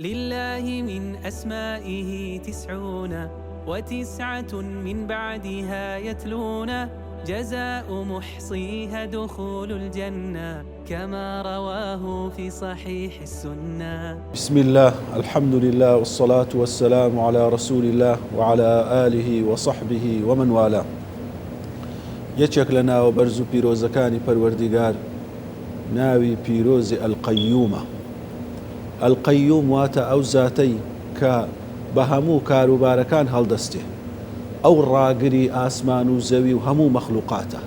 لله من أسمائه 99 من بعدها يتلون جزاء محصيها دخول الجنة كما رواه في صحيح السنة. بسم الله، الحمد لله، والصلاة والسلام على رسول الله وعلى آله وصحبه ومن والاه. یەکێک لە ناوە بەرز و پیرۆزەکانی پەروەردیگار ناوی پیرۆزی ئەلقەیومە. ئەلقەیوم واتە ئەو زاتەی کە بە هەموو کاروبارەکان هەڵدەستێ، ئەو ڕاگری ئاسمان و زەوی و هەموو مەخلوقاتە،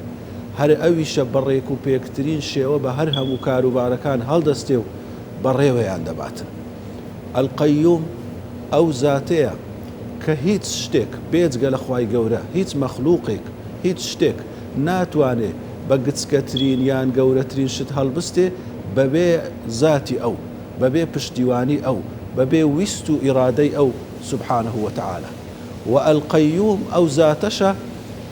هەر ئەویشە بەڕێک و پێکترین شێوە بە هەر هەموو کاروبارەکان هەڵدەستێ و بەڕێوەیان دەباتن. ئەلقەیوم ئەو زاتەیە کە هیچ شتێک بێجگە لە خوای گەورە، هیچ مەخلوقێک، هیچ شتێک ناتوانێ بە گچکەترین یان گەورەترین شت هەڵبستێ بەبێ زاتی ئەو، بەبێ پشتیوانی ئەو، بەبێ ویست و ئیرادەی ئەو سبحانه وتعالى. و ئەلقەیوم ئەو زاتەشە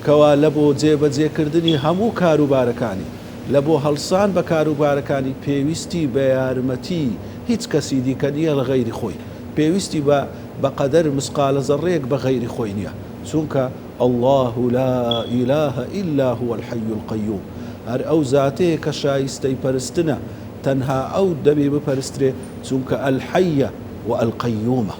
کەوا لە بۆ جێبەجێکردنی هەموو کاروبارەکانی، لە بۆ هەڵسان بە کاروبارەکانی پێویستی بە یارمەتی هیچ کەسی دیکە نییە لە غەیری خۆی، پێویستی بە قەدەر مسقالە زەڕێک بە غەیری خۆی نییە، چونکە الله لا إله إلا هو الحي القيوم. هەر ئەو زاتەیە کە شایستەی پەرستنە تەنها ئەو دەبێ بپەرسترێ، چونکە ئەلحەیە و ئەلقەیومە،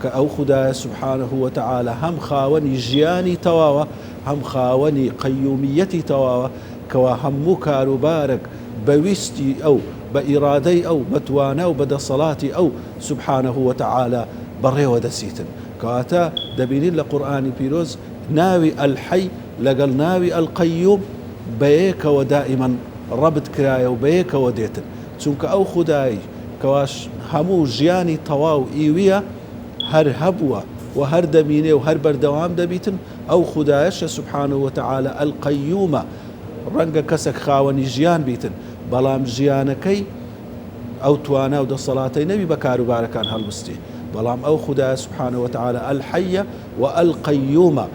کە ئەو خودایە سبحانه وتعالى هەم خاوەنی ژیانی تەواوە، هەم خاوەنی قەیومیەتی تەواوە، کەوا هەموو کاروبارێک بەویستی ئەو، بە ئیرادەی ئەو، بەتوانە و بەدەسەڵاتی ئەو سبحانه وتعالى بەڕێوە دەچیتن. کەواتە دەبینین لە قورئانی پیرۆز ناوی ئەلحەی لەگەڵ ناوی ئەلقەیوم بەیەکەوە دائیمەن ڕەبت کرایە و بەیەکەوە دێتن، چونکە ئەو خودایی کەواش هەموو ژیانی تەواو ئیویە، هەر هەبووە و هەر دەمینێ و هەر بەردەوام دەبیتن، ئەو خودایەشە سبحانه وتعالى ئەلقەیومە. ڕەنگە کەسێک خاوەنی ژیان بیتن، بەڵام ژیانەکەی ئەو توانە و دەسەڵاتەی نەبی بە کاروبارەکان هەڵبستێ، بەڵام ئەو خودایە سبحانه وتعالى ئەلحەیە و ئەلقەیومە،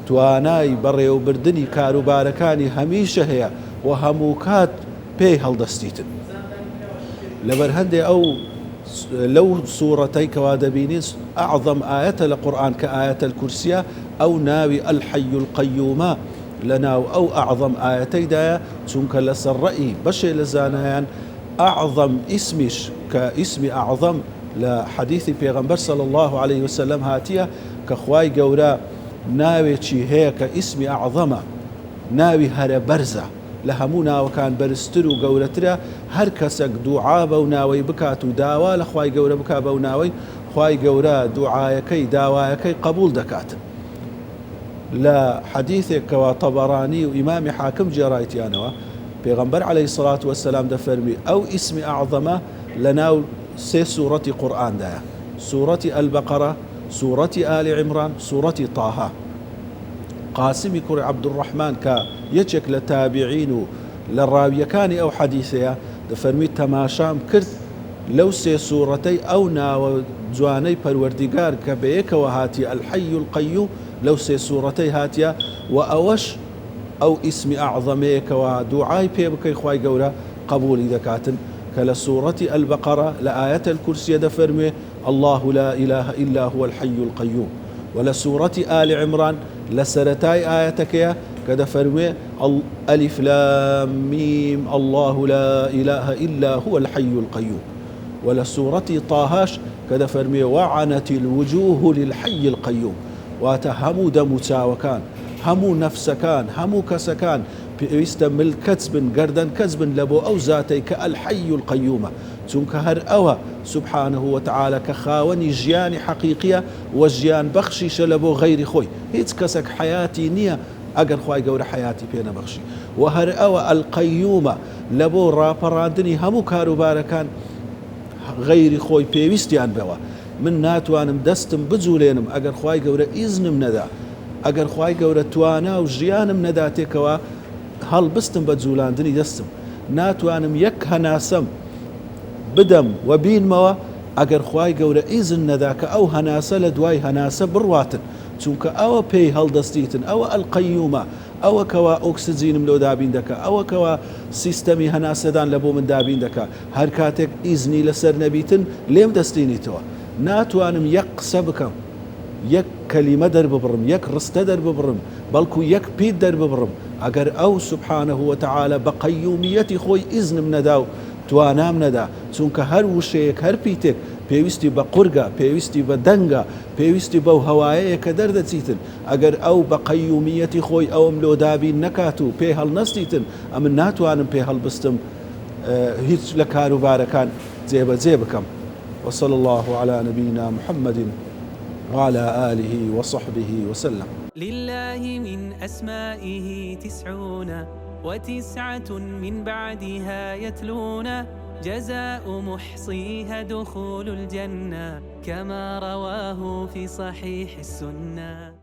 توانای بەڕێوەبردنی کاروبارەکانی هەمیشە هەیە و هەموو کات پێی هەڵدەستیتن. لەبەر هەندێ ئەو لەو سوورەتەی کەوا دەبینین ئەعظەم ئاەتە لە قورئان کە ئاەتە الکورسیە، ئەو ناوی ئەلحەی القەیومە لە ناو ئەو ئەعظەم ئاەتەیدایە، چونکە لەسەر ڕەئی بەشێ لە زانایان ئەعظەم ئیسمیش کە ئیسمی ئەعظەم لە حەدیثی پێغەمبەر صلی الله عليه وسلم هاتیە کە خوای گەورە ناوێکی هەیە کە ئیسمی ئەعظەمە، ناوی هەرە بەرزە، لە هەموو ناوەکان بەرزتر و گەورەترە. هەر کەسێک دوعا بەو ناوەی بکات و داوا لە خوای گەورە بکات بەو ناوەی، خوای گەورە دوعایەکەی داوایەکەی قبول دەکاتن. لە حەدیثێکەوە تەبەرانی و ئیمامی حاکم جێڕایەتیانەوە پێغەمبەر عەلەیهی السەڵات وەسەلام دەفەرمی ئەو ئیسمی ئەعظەمە لە ناو سێ سوورەتی قورئاندایە: سوورەتی ئەلبەقەرە، سوورەتی ئالی عیمران، سوورەتی تاها. قاسمی کوڕی عەبدوڕەحمان کە یەکێک لە تابعین و لە ڕاویەکانی ئەو حەدیثەیە دەفەرمی تەماشام کرد لەو سێ سوورەتەی ئەو ناوە جوانەی پەروەردیگار کە بەیەکەوە هاتیە ئەلحەی القەیوم، لەو سێ سوورەتەی هاتیە، و ئەوەش ئەو ئیسمی ئەعظەمەیەکەوە دوعای پێ بکەی خوای گەورە قبولی دەکاتن، کە لە سوورەتی ئەلبەقەرە لە ئاەتە الکورسیە دەفەرمێ الله لا إله إلا هو الحي القيوم. ولا سورة آل عمران لسرتاي آياتك كذا فرمي ألف لام ميم الله لا إله إلا هو الحي القيوم. ولا سورة طاهاش كذا فرمي وعنت الوجوه للحي القيوم. واتهموا دم تاوكان، همو نفسكان، همو كسكان بيستمل كذب قردن كذب لبو أو ذاتي كالحي القيوم، چونکە هەر ئەوە سبحانه وتعالى کە خاوەنی ژیانی حەقیقیە و ژیان بەخشیشە لە بۆ غەیری خۆی، هیچ کەسێک حیاتی نییە ئەگەر خوای گەورە حیاتی پێ نەبەخشی. و هەر ئەوە ئەلقەیومە لە بۆ ڕاپەڕاندنی هەموو کاروبارەکان غەیری خۆی پێویستیان بەوە. من ناتوانم دەستم بجوولێنم ئەگەر خوای گەورە ئیزنم نەدا، ئەگەر خوای گەورە توانا و ژیانم نەداتێکەوە هەڵبستم بە جوولاندنی دەستم، ناتوانم یەک هەناسەم بدەم و بینمەوە ئەگەر خوای گەورە ئیزن نەدا کە ئەو هەناسە لە دوای هەناسە بڕواتن، چونکە ئەوە پێی هەڵدەستیتن، ئەوە ئەلقەیومە، ئەوە کەوا ئۆکسجینم لۆ دابین دەکە ئەوە کەوا سیستەمی هەناسەدان لە بۆ من دابین دەکە هەر کاتێک ئیزنی لەسەر نەبیتن لێم دەستینیتەوە ناتوانم یەک قسە بکەم یەک کەلیمە دەرببڕم یەک ڕستە دەرببڕم بەڵکو یەک پیت دەرببڕم ئەگەر ئەو سبحانه وتعالى بە قەیومیەتی خۆی ئیزنم نەدا و توانام نەدا چونکە هەر وشەیەک هەر پیتێک پێویستی بە قورگە پێویستی بە دەنگە پێویستی بەو هەوایەیە کە دەردەچیتن ئەگەر ئەو بە قەیومیەتی خۆی ئەوم لۆ دابین نەکات و پێ هەڵنەستیتن ئەمن ناتوانم پێ هەڵبستم هیچ لە کاروبارەکان جێبەجێ بکەم وصلى الله على نبينا محمد وعلى آله وصحبه وسلم. لله من أسمائه 99 من بعدها يتلون جزاء محصيها دخول الجنة كما رواه في صحيح السنة.